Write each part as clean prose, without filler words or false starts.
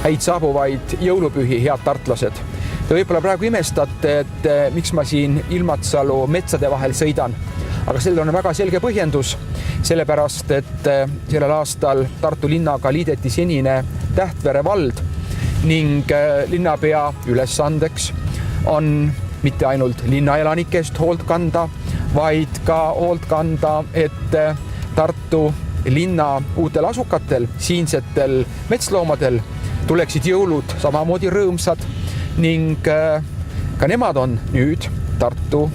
häid saabuvaid jõulupühi, head tartlased. Te võib-olla praegu imestate, et miks ma siin Ilmatsalu metsade vahel sõidan, aga sellel on väga selge põhjendus, sellepärast, et sellel aastal Tartu linnaga liideti senine Tähtvere vald ning linnapea ülesandeks on mitte ainult linnaelanikest hoolt kanda, vaid ka hoolt kanda, et Tartu linna uutel asukatel, siinsetel metsloomadel tuleksid jõulud samamoodi rõõmsad ning ka nemad on nüüd Tartu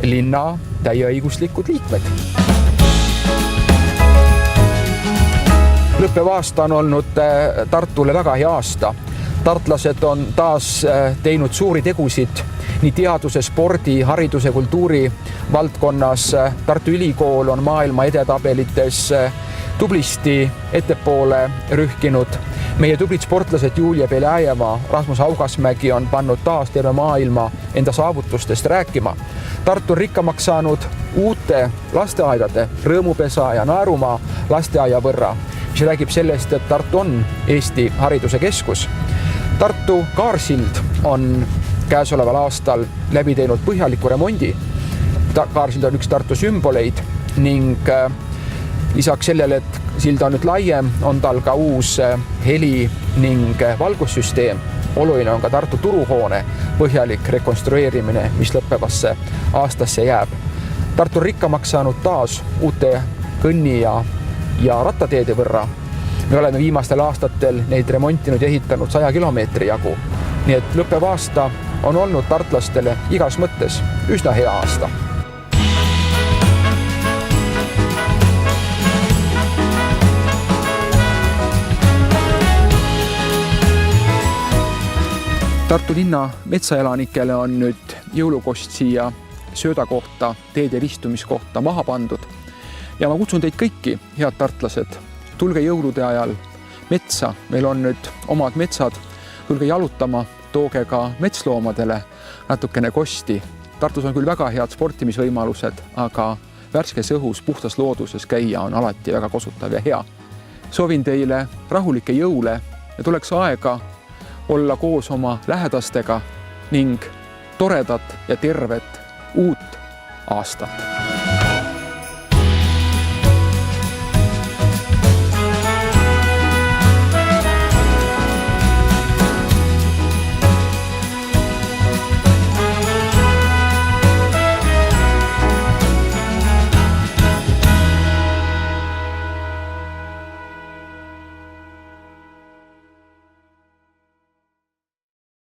linna täieõiguslikud liikmed. Lõppev aasta on olnud Tartule väga hea aasta. Tartlased on taas teinud suuri tegusid nii teaduse, spordi, hariduse, kultuuri valdkonnas. Tartu Ülikool on maailma edetabelites tublisti ettepoole rühkinud. Meie tublid sportlased Julia Beljajeva, Rasmus Haugasmägi on pannud taas terve maailma enda saavutustest rääkima. Tartu on rikkamaks saanud uute lasteaedade, Rõõmupesa ja Naerumaa lasteaia võrra, mis räägib sellest, et Tartu on Eesti hariduse keskus. Tartu Kaarsild on käesoleval aastal läbi teinud põhjaliku remondi. Kaarsild on üks Tartu sümboleid ning lisaks sellele, et sild on nüüd laiem, on tal ka uus heli ning valgussüsteem. Oluline on ka Tartu turuhoone põhjalik rekonstrueerimine, mis lõppevasse aastasse jääb. Tartu on rikkamaks saanud taas uute kõnni ja rattateede võrra. Me oleme viimastel aastatel neid remontinud ja ehitanud 100 kilomeetri jagu. Nii et lõppev aasta on olnud tartlastele igas mõttes üsna hea aasta. Tartu linna metsaelanikele on nüüd jõulukost siia söödakohta, teede ristumiskohta maha pandud. Ja ma kutsun teid kõiki, head tartlased, tulge jõulude ajal metsa, meil on nüüd omad metsad, tulge jalutama, tooge ka metsloomadele natukene kosti. Tartus on küll väga head sportimisvõimalused, aga värskes õhus, puhtas looduses käia on alati väga kosutav ja hea. Soovin teile rahulikke jõule ja tuleks aega olla koos oma lähedastega ning toredat ja tervet uut aastat.